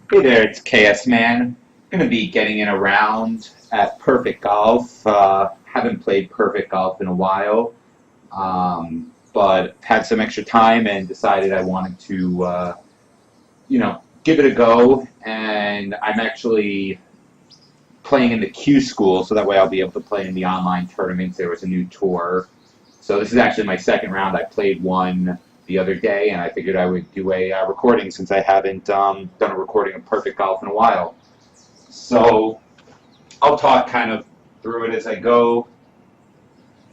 Hey there, it's KS Man. Going to be getting in a round at Perfect Golf. Haven't played Perfect Golf in a while, but had some extra time and decided I wanted to, give it a go. And I'm actually playing in the Q school, so that way I'll be able to play in the online tournaments. There was a new tour. So this is actually my second round. I played one the other day, and I figured I would do a recording since I haven't done a recording of Perfect Golf in a while. So I'll talk kind of through it as I go.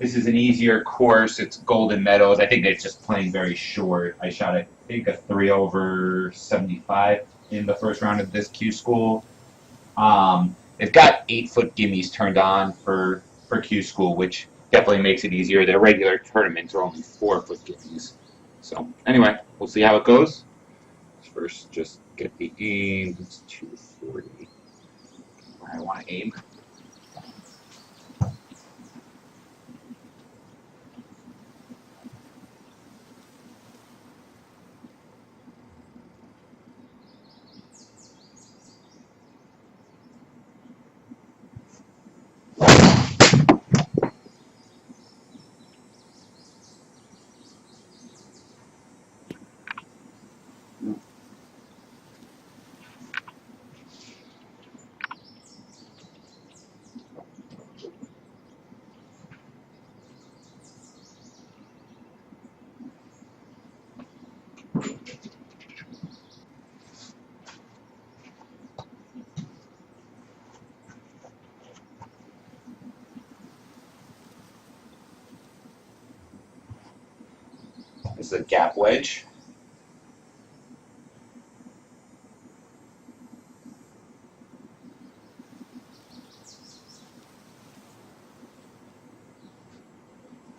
This is an easier course. It's Golden Meadows. I think it's just playing very short. I shot, I think, a 3 over 75 in the first round of this Q school. They've got 8-foot gimmes turned on for Q school, which definitely makes it easier. Their regular tournaments are only 4-foot gimmes. So anyway, we'll see how it goes. First, just get the aim. It's 240. Where I want to aim. This is a gap wedge.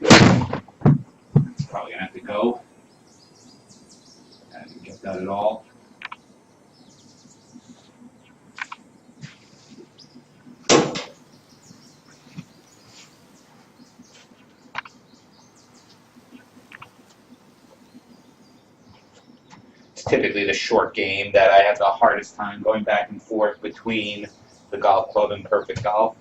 It's probably gonna have to go. I didn't get that at all. It's typically the short game that I have the hardest time going back and forth between the golf club and Perfect Golf.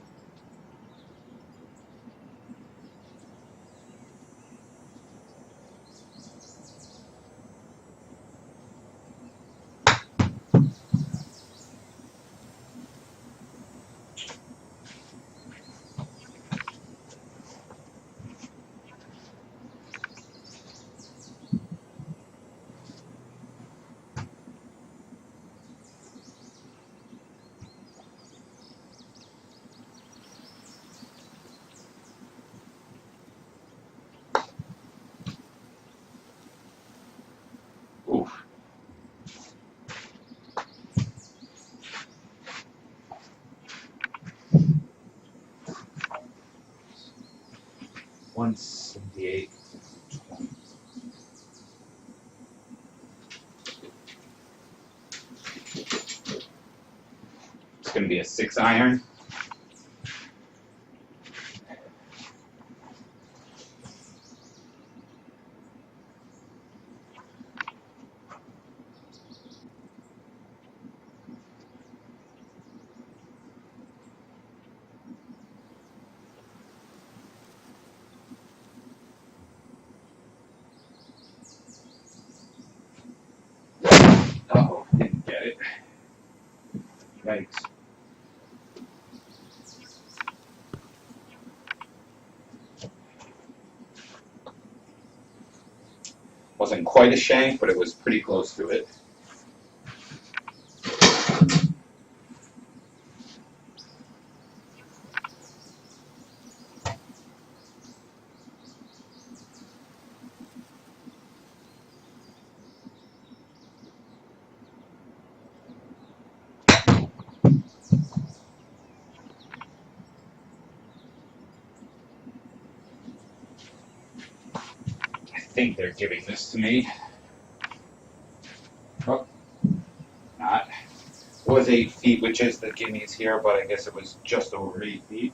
Oof. One 78. It's going to be a 6-iron. Oh, didn't get it. Yikes. Wasn't quite a shank, but it was pretty close to it. I think they're giving this to me. Oh, not. It was 8 feet, which is the gimmies here, but I guess it was just over 8 feet.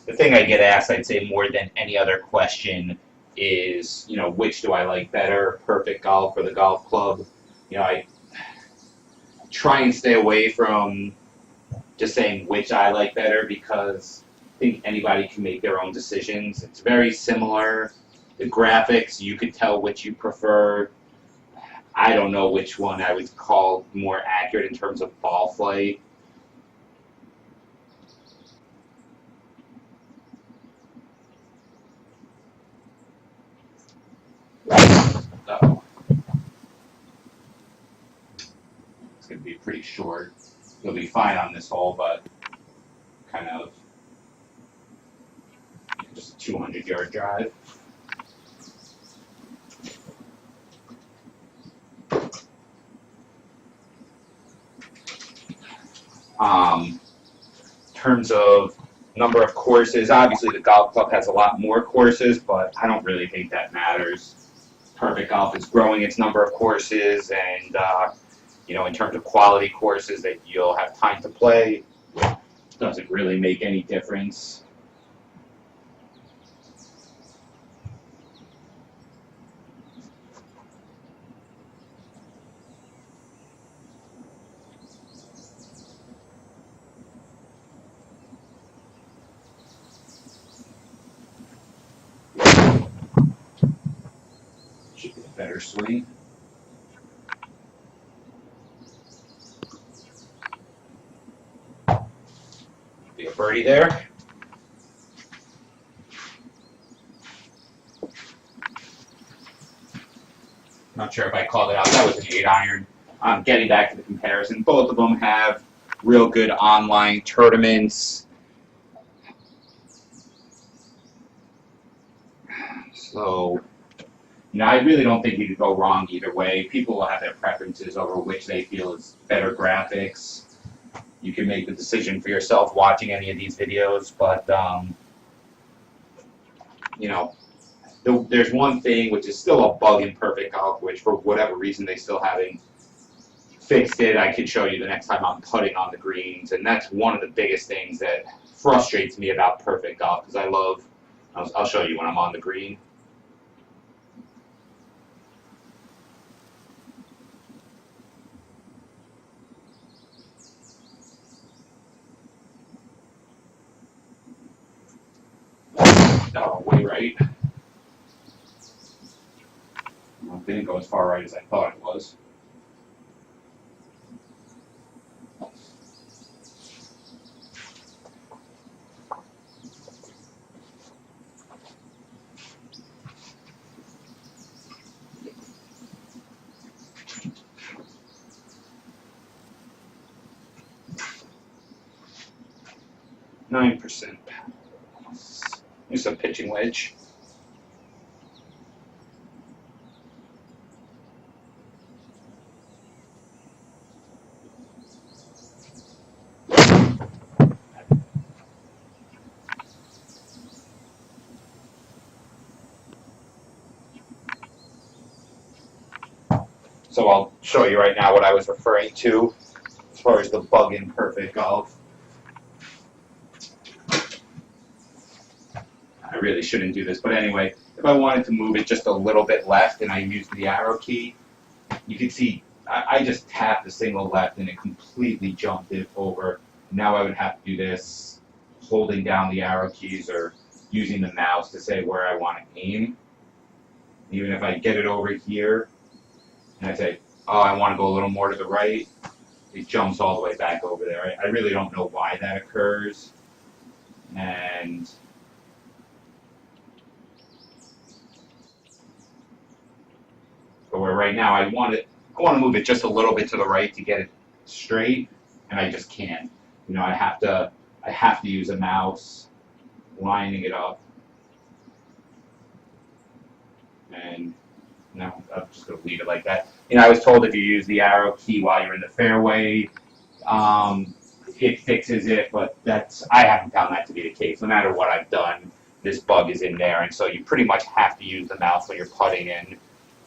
the thing I get asked, I'd say more than any other question, is, which do I like better, Perfect Golf or the golf club? I try and stay away from just saying which I like better, because I think anybody can make their own decisions. It's very similar. The graphics, you could tell which you prefer. I don't know which one I would call more accurate in terms of ball flight. So it's going to be pretty short. You'll be fine on this hole, but kind of just a 200-yard drive. In terms of number of courses, obviously the golf club has a lot more courses, but I don't really think that matters. Perfect Golf is growing its number of courses, and in terms of quality courses that you'll have time to play, doesn't really make any difference. Should be a better swing. Be a birdie there. Not sure if I called it out. That was an 8-iron. Getting back to the comparison, both of them have real good online tournaments. So, I really don't think you could go wrong either way. People will have their preferences over which they feel is better graphics. You can make the decision for yourself watching any of these videos, but, there's one thing which is still a bug in Perfect Golf, which for whatever reason they still haven't fixed it. I could show you the next time I'm putting on the greens, and that's one of the biggest things that frustrates me about Perfect Golf, because I'll show you when I'm on the green. Oh, way right. Well, it didn't go as far right as I thought it was. %. Use some pitching wedge. So I'll show you right now what I was referring to as far as the bug in Perfect Golf. I really shouldn't do this, but anyway, if I wanted to move it just a little bit left and I used the arrow key, you can see I just tapped the single left and it completely jumped it over. Now I would have to do this, holding down the arrow keys or using the mouse to say where I want to aim. Even if I get it over here and I say, oh, I want to go a little more to the right, it jumps all the way back over there. I really don't know why that occurs. And but where right now I want to move it just a little bit to the right to get it straight, and I just can't. I have to use a mouse, lining it up, and no, I'm just going to leave it like that. I was told if you use the arrow key while you're in the fairway, it fixes it, but I haven't found that to be the case. No matter what I've done, this bug is in there, and so you pretty much have to use the mouse when you're putting in.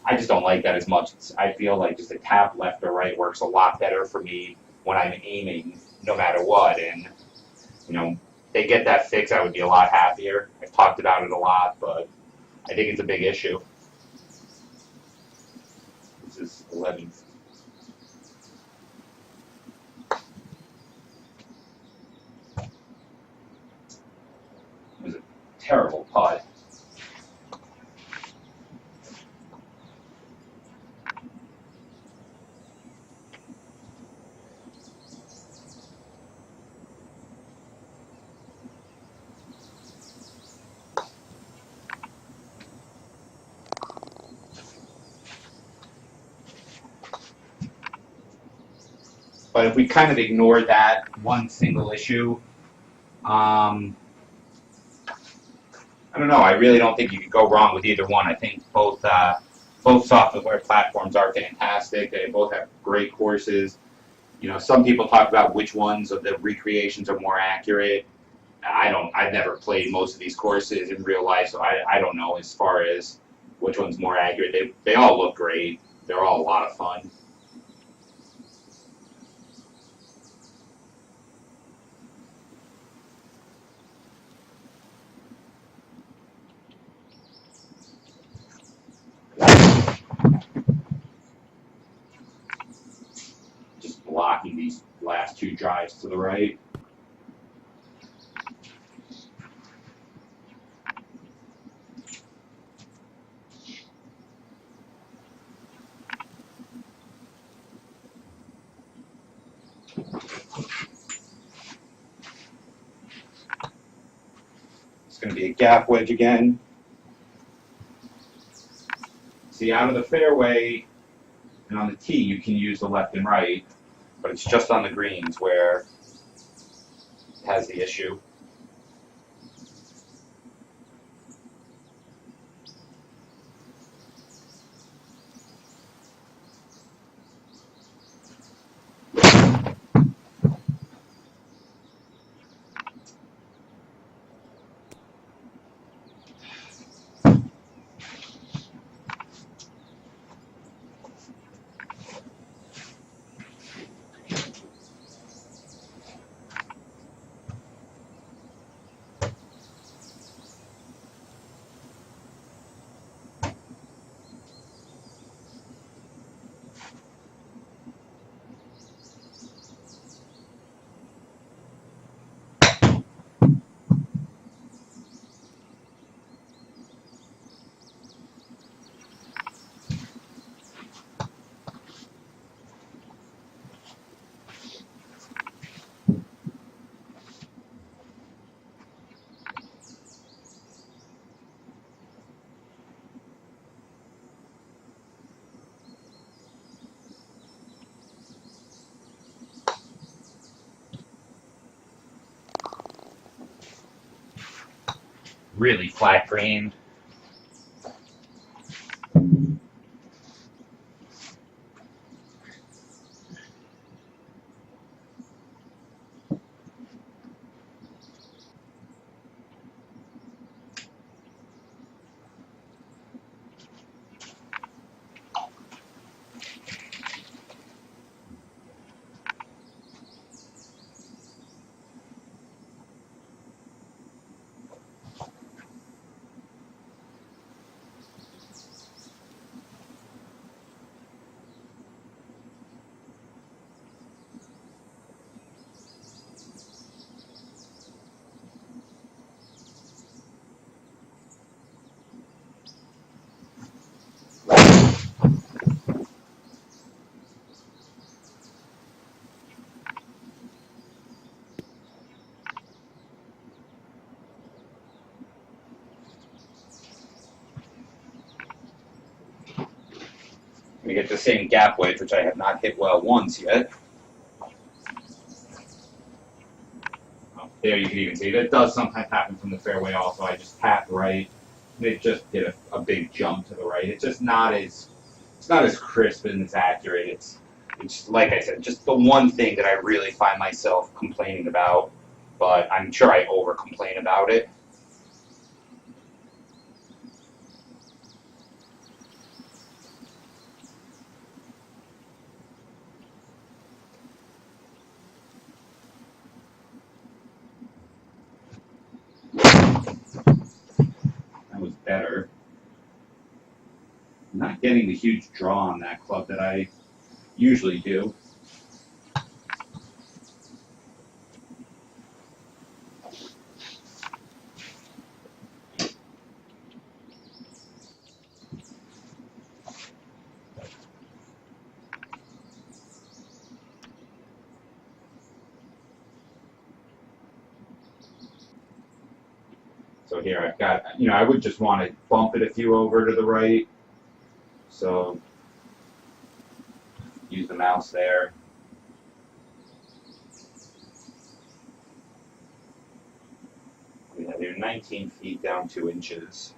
I just don't like that as much. I feel like just a tap left or right works a lot better for me when I'm aiming, no matter what. And they get that fixed, I would be a lot happier. I've talked about it a lot, but I think it's a big issue. This is 11. It was a terrible putt. But if we kind of ignore that one single issue, I don't know. I really don't think you could go wrong with either one. I think both software platforms are fantastic. They both have great courses. You know, some people talk about which ones of the recreations are more accurate. I don't. I've never played most of these courses in real life, so I don't know as far as which one's more accurate. They all look great. They're all a lot of fun. Just blocking these last two drives to the right. It's going to be a gap wedge again. See, out of the fairway and on the tee, you can use the left and right, but it's just on the greens where it has the issue. Really flat green. We get the same gap wedge, which I have not hit well once yet. Oh, there you can even see that does sometimes happen from the fairway. Also, I just tapped right, and it just did a big jump to the right. It's just not as crisp and as accurate. It's like I said, just the one thing that I really find myself complaining about, but I'm sure I over complain about it. getting the huge draw on that club that I usually do. So here I've got, I would just want to bump it a few over to the right. So use the mouse there. We have here 19 feet down 2 inches.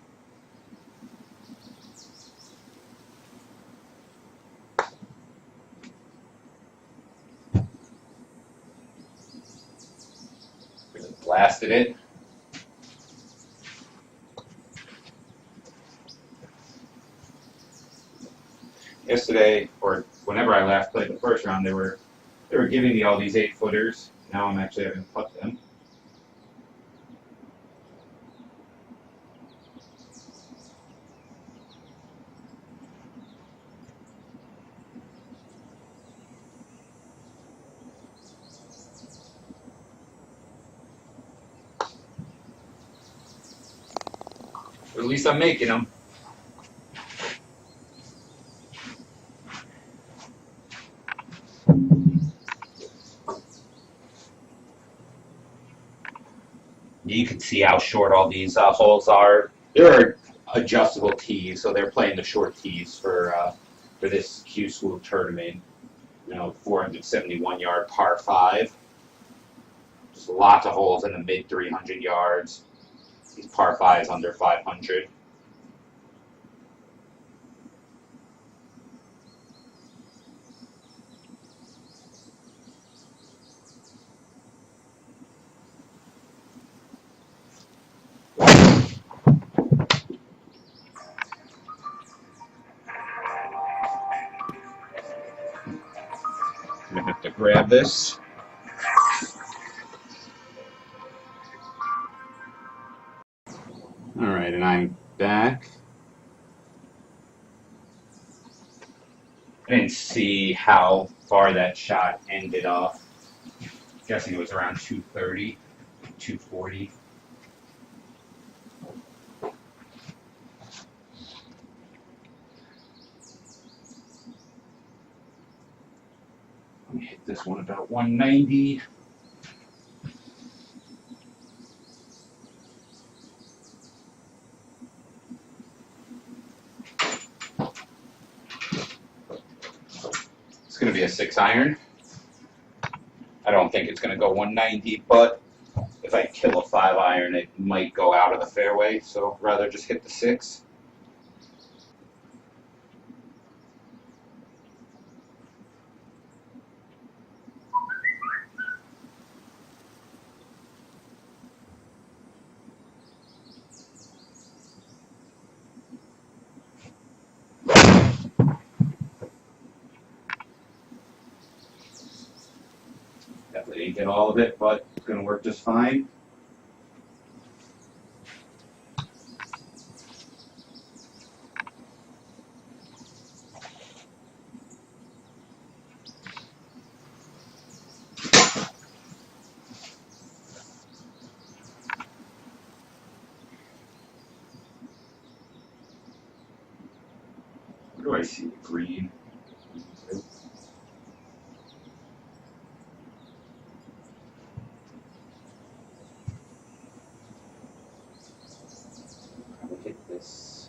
Really blasted it. Yesterday, or whenever I last played the first round, they were giving me all these 8-footers. Now I'm actually having to putt them. But at least I'm making them. You can see how short all these holes are. They're adjustable tees, so they're playing the short tees for this Q School tournament. 471-yard par 5. Just lots of holes in the mid 300 yards. These par 5s under 500. I'm gonna have to grab this. All right, and I'm back. I didn't see how far that shot ended up. I'm guessing it was around 230, 240. Let me hit this one about 190. It's going to be a 6-iron. I don't think it's going to go 190, but if I kill a 5-iron, it might go out of the fairway, so rather just hit the 6. Definitely didn't get all of it, but it's going to work just fine. Where do I see the green? Probably hit this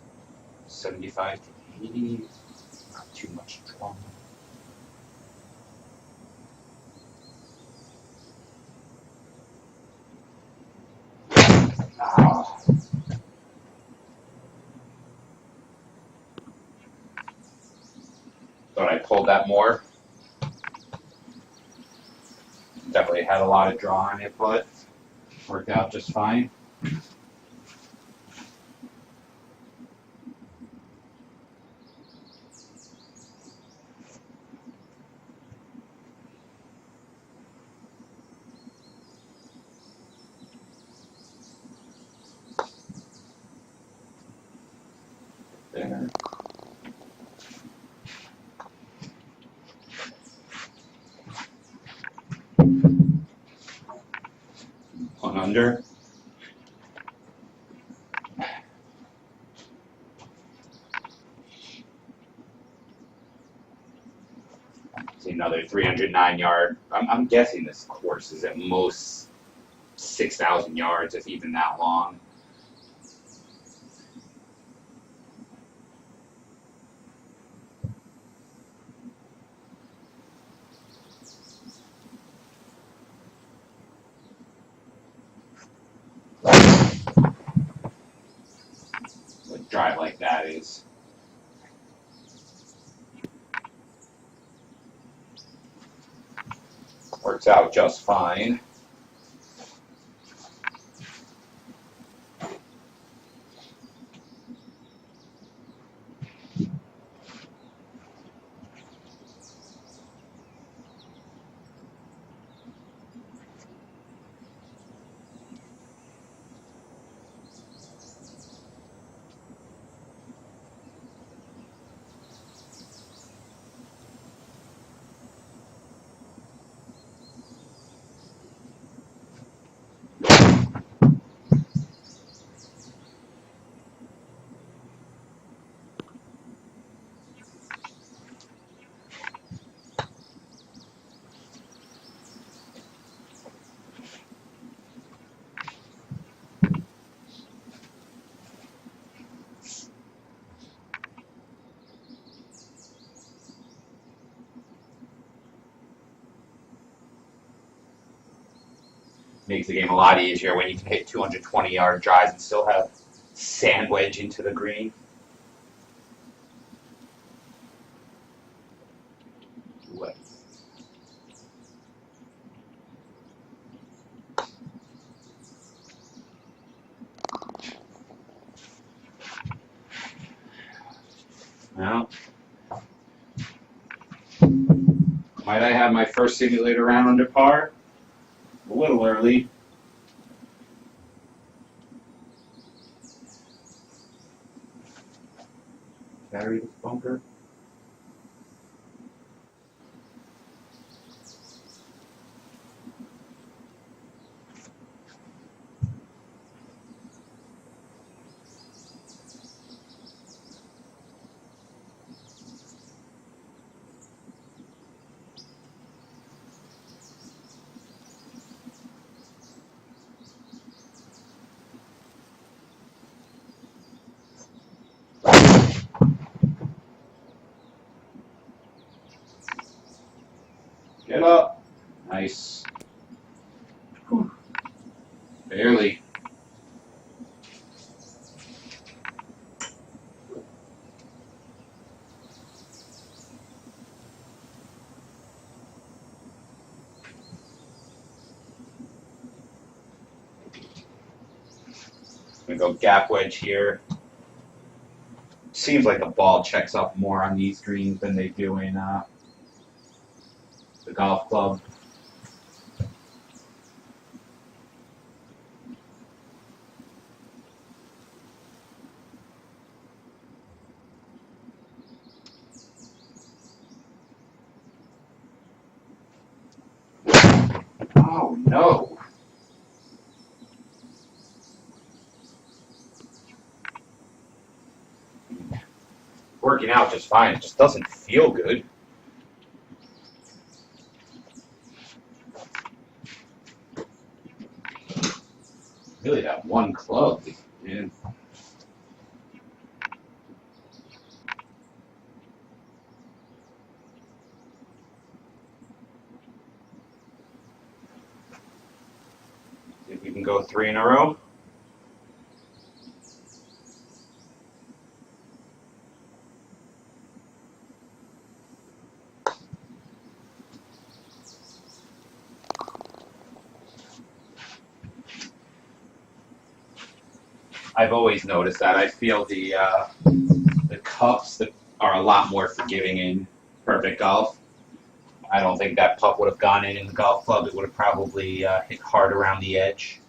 75 to 80. Not too much drama. Ah. Thought I pulled that more. Definitely had a lot of draw on it, but worked out just fine. There. Long under. See another 309 yard. I'm guessing this course is at most 6,000 yards, if even that long. A drive like that is. Works out just fine. Makes the game a lot easier when you can hit 220-yard drives and still have sand wedge into the green. What? Well, might I have my first simulator round under par? A little early. Battery this bunker. Get up. Nice. Whew. Barely. I'm gonna go gap wedge here. Seems like the ball checks up more on these greens than they do in the golf club. Oh no. Working out just fine. It just doesn't feel good. Really, that one club, man. See if we can go 3 in a row. I've always noticed that. I feel the cups that are a lot more forgiving in perfect golf. I don't think that putt would have gone in the golf club. It would have probably hit hard around the edge.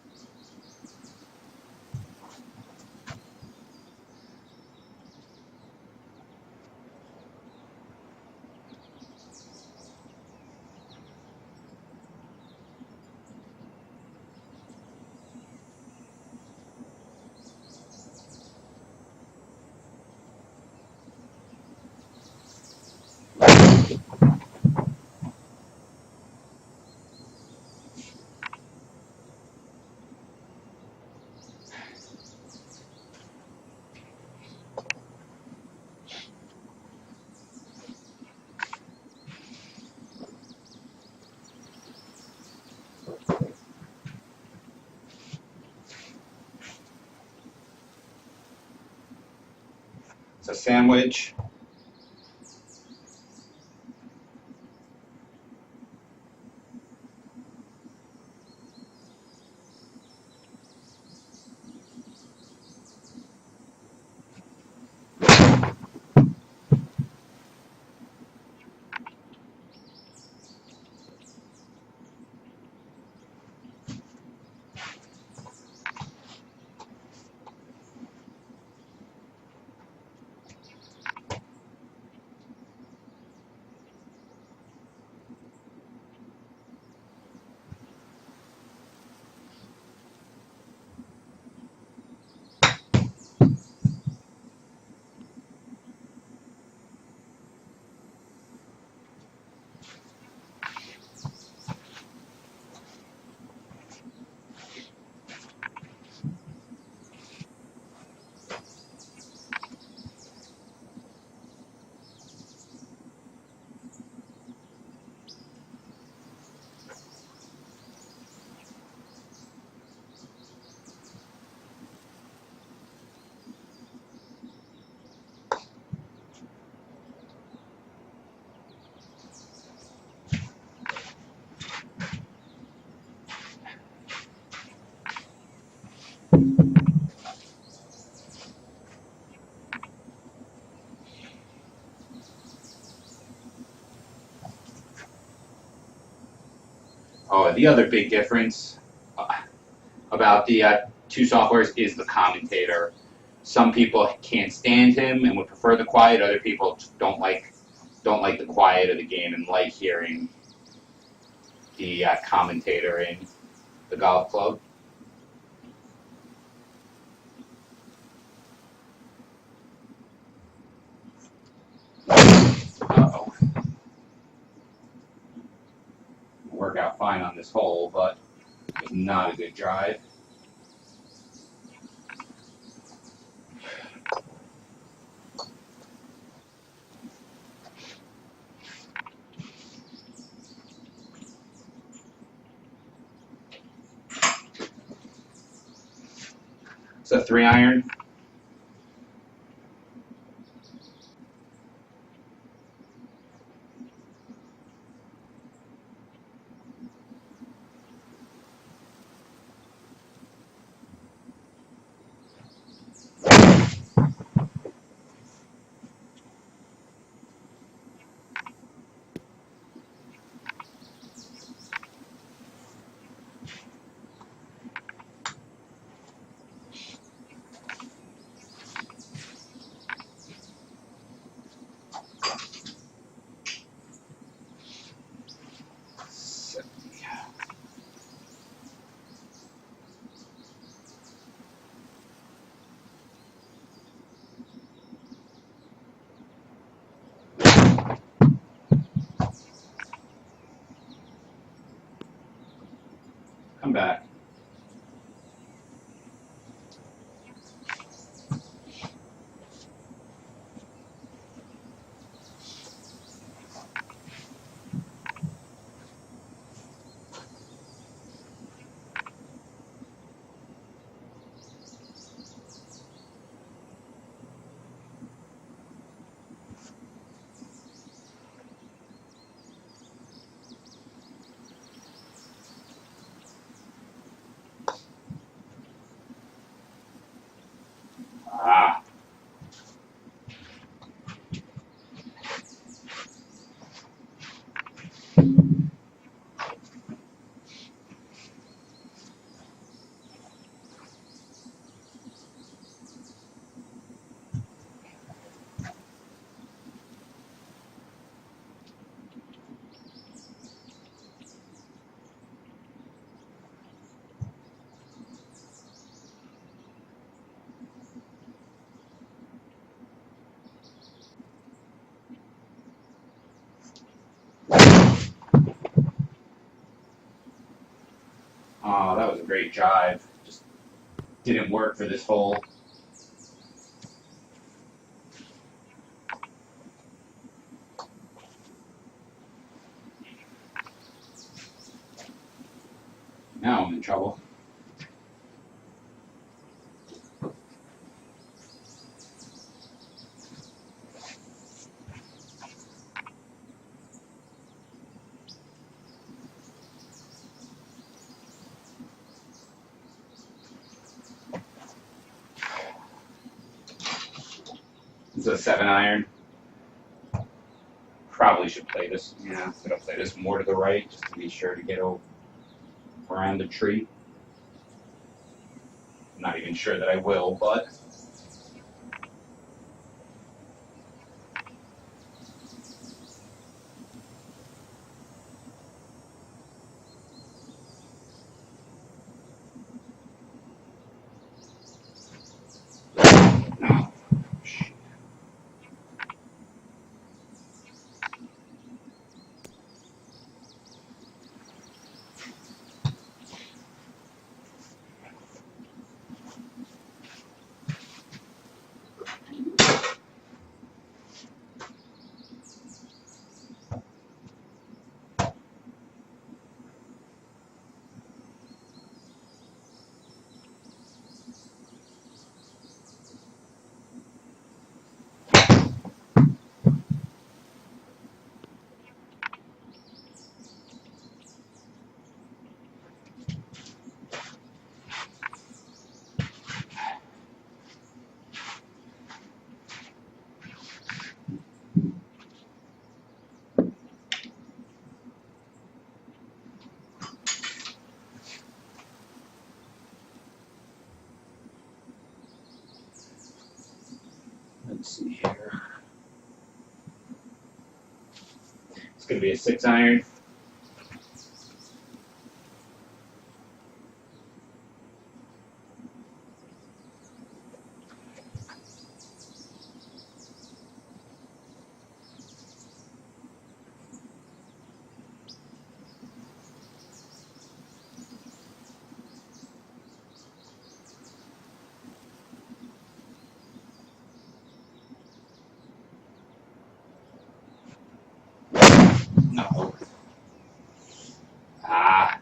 It's a sandwich. Oh, the other big difference about the two softwares is the commentator. Some people can't stand him and would prefer the quiet. Other people don't like the quiet of the game and like hearing the commentator in the golf club. Uh-oh. Work out fine on this hole, but it was not a good drive. It's a 3-iron. Come back. Ah. Oh, that was a great drive. Just didn't work for this hole. Now I'm in trouble. It's a 7-iron. Probably should play this. Yeah, I'm gonna play this more to the right just to be sure to get around the tree. I'm not even sure that I will, but. No. Let's see here. It's going to be a 6-iron. No. Ah.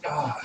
Ah.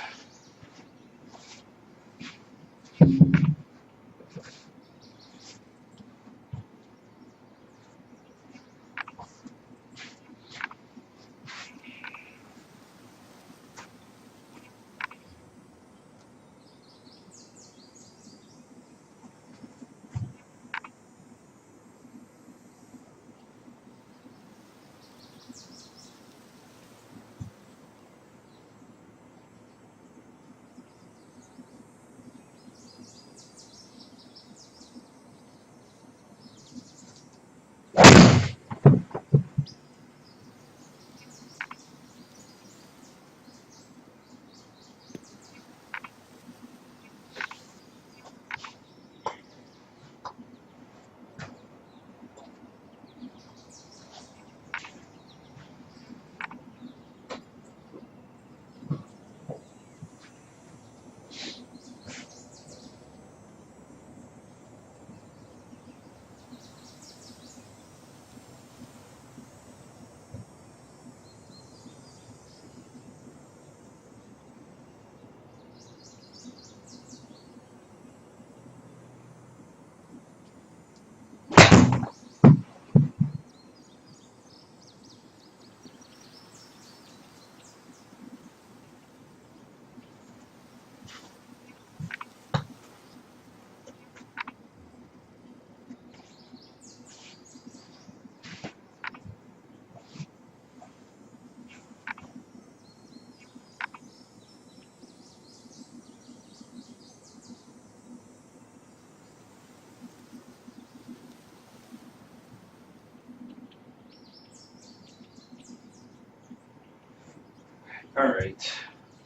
All right,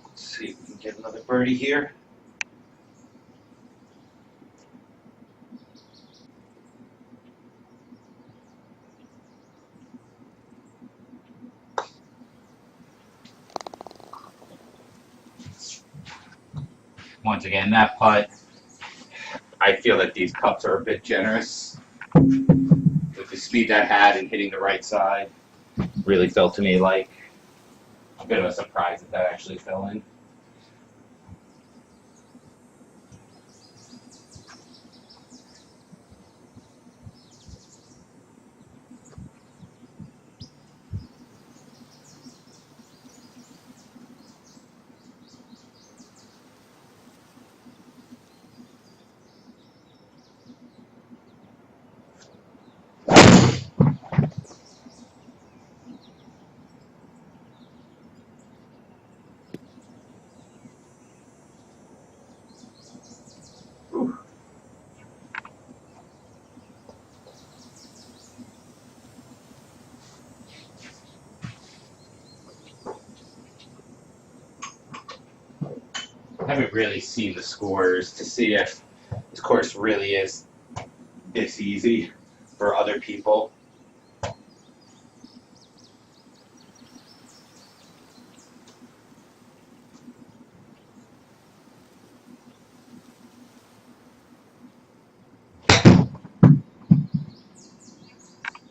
let's see if we can get another birdie here. Once again, that putt, I feel that these cups are a bit generous. With the speed that had and hitting the right side, really felt to me like a bit of a surprise that actually fell in. I haven't really seen the scores to see if this course really is this easy for other people.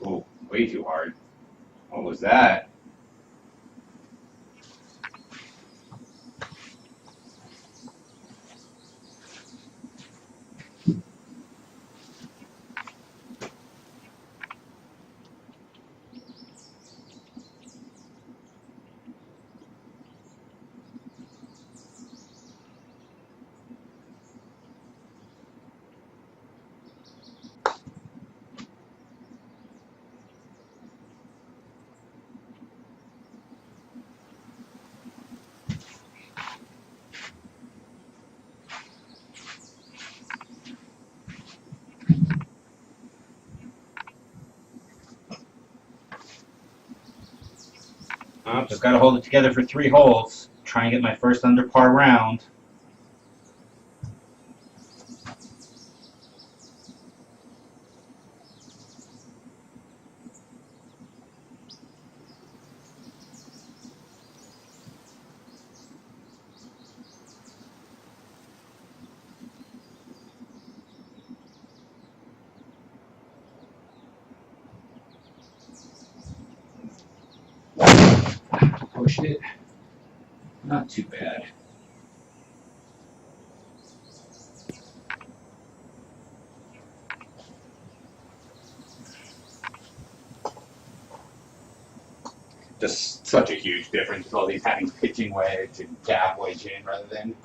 Oh, way too hard. What was that? Just got to hold it together for 3 holes. Try and get my first under par round. Pushed it. Not too bad. Just such a huge difference with all these having pitching wedge and gap wedge in rather than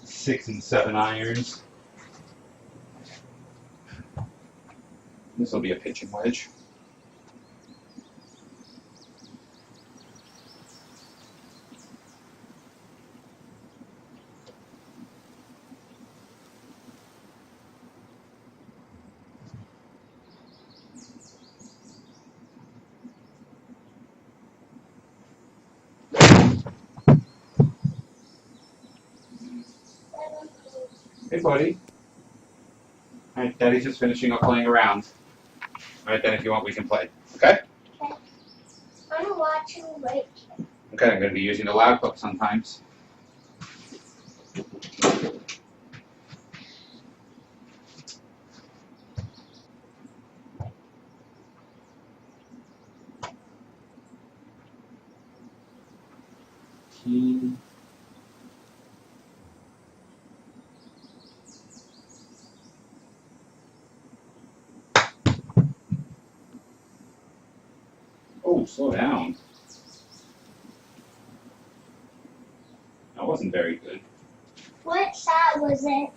6 and 7 irons. This will be a pitching wedge. Hey, buddy. All right, Daddy's just finishing up playing around. All right, then, if you want, we can play. Okay? Okay. I'm gonna watch you right here. Okay, I'm going to be using the loud clip sometimes. Oh, slow down. That wasn't very good. What shot was it?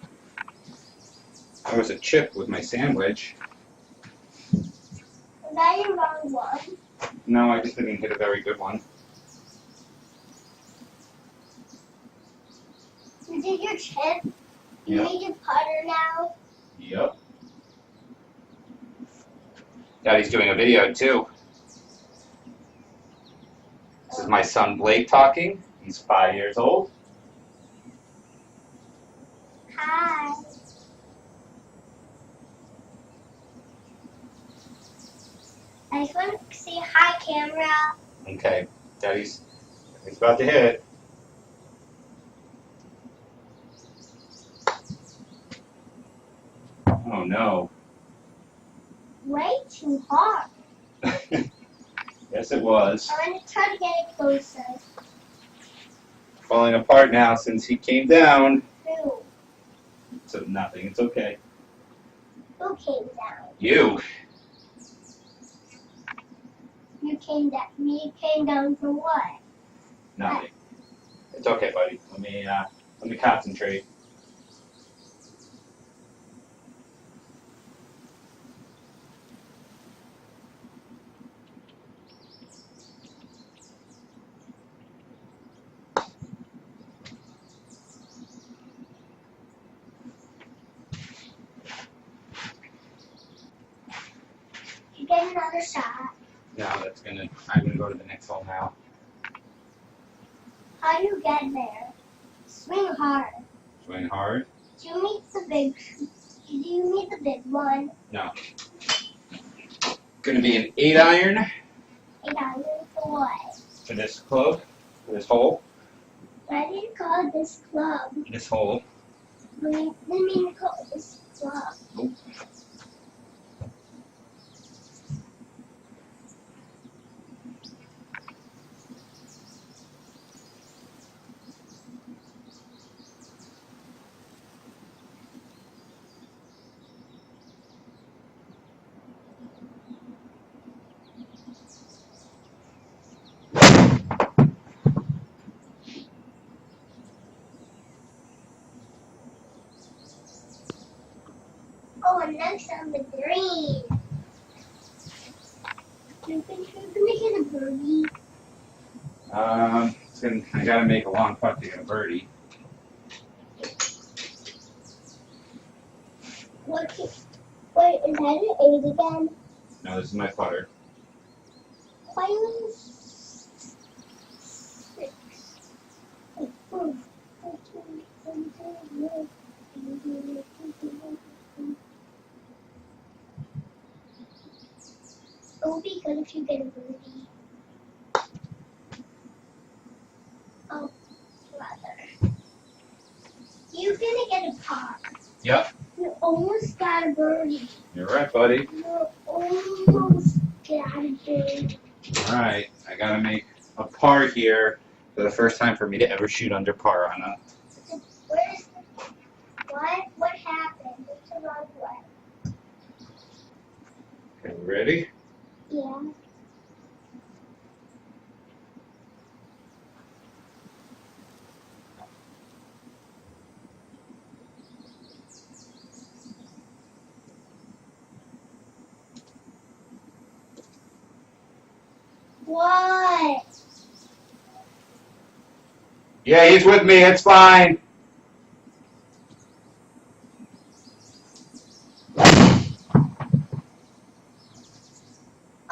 That was a chip with my sandwich. Was that your wrong one? No, I just didn't hit a very good one. You did your chip? You Yep. made your putter now? Yep. Daddy's doing a video too. This is my son Blake talking. He's 5 years old. Hi. I just want to say hi, camera. Okay, Daddy's about to hit it. Oh no. Way too hard. Yes, it was. I'm going to try to get it closer. Falling apart now since he came down. Who? So nothing. It's okay. Who came down? You. You came down. Me came down for what? Nothing. It's okay, buddy. Let me concentrate. You get another shot. Now I'm gonna go to the next hole now. How do you get there? Swing hard. Swing hard. Do you meet the big one? No. Gonna be an 8-iron 8-iron for what? for this club, for this hole, Why do you call it this club? this hole. What do you mean to call it this club? Nope. Oh, and next on the green. You're gonna get a birdie. I gotta make a long putt to get a birdie. Wait, is that an 8 again? No, this is my putter. Why was 6? It would be good if you get a birdie. Oh, brother. You're gonna get a par. Yep. You almost got a birdie. You're right, buddy. You almost got a birdie. All right, I gotta make a par here for the first time for me to ever shoot under par on a. Where's the... What? What happened? It's the wrong way. Okay, ready? Yeah. What? Yeah, he's with me. It's fine.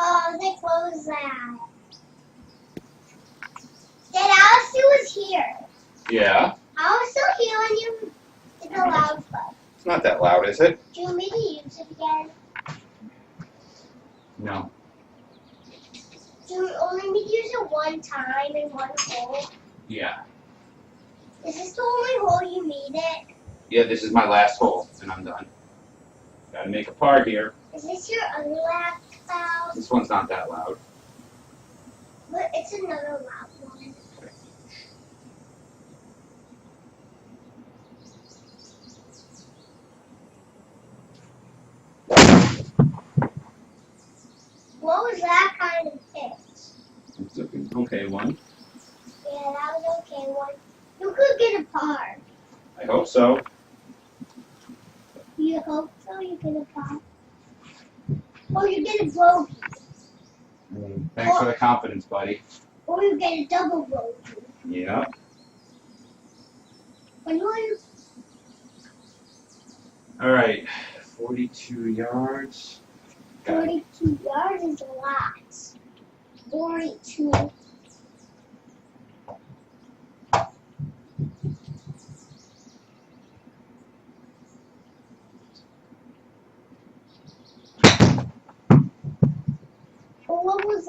Oh, they closed that. Dad, Alice was here. Yeah. I was still here when you did the loud stuff. It's not that loud, is it? Do you want me to use it again? No. Do you only need to use it one time in one hole? Yeah. Is this the only hole you made it? Yeah, this is my last hole, and I'm done. Gotta make a par here. Is this your other loud cloud? This one's not that loud. But it's another loud one. What was that kind of pitch? It's an okay one. Yeah, that was okay one. You could get a par. I hope so. You hope so? You get a par. Or you get a bogey. Thanks for the confidence, buddy. Or you get a double bogey. Yeah. When will you? All right. 42 yards. Got it. 42 yards is a lot. 42.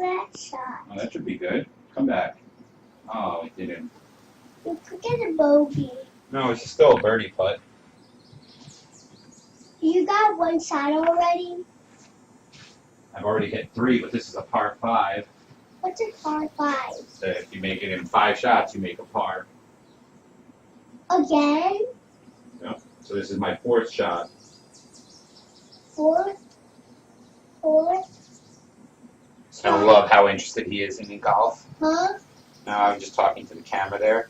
that shot. Oh, that should be good. Come back. Oh, it didn't. You could get a bogey. No, it's still a birdie putt. You got one shot already? I've already hit 3, but this is a par 5. What's a par 5? So if you make it in 5 shots, you make a par. Again? So this is my 4th shot. 4? I love how interested he is in golf. Huh? Now I'm just talking to the camera there,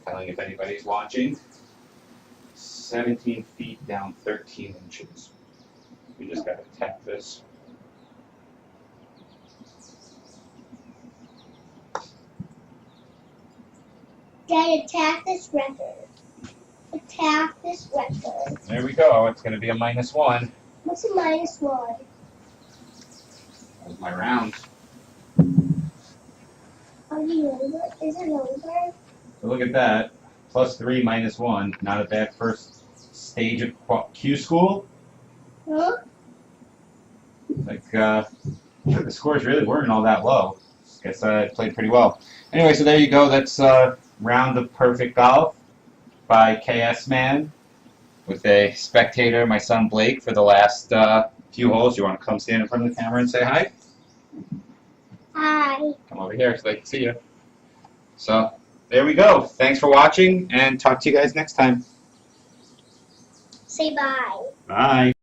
telling if anybody's watching. 17 feet down 13 inches. We just got to tap this. Dad, attack this record. Attack this record. There we go. It's going to be a -1. What's a -1? That was my round. Are you over? Is it over? So look at that. +3, -1. Not a bad first stage of Q school. Huh? Like, the scores really weren't all that low. Guess I played pretty well. Anyway, so there you go. That's round of perfect golf by KS Man with a spectator, my son Blake, for the last few holes. You want to come stand in front of the camera and say hi? Hi. Come over here so they can see you. So there we go. Thanks for watching, and talk to you guys next time. Say bye. Bye.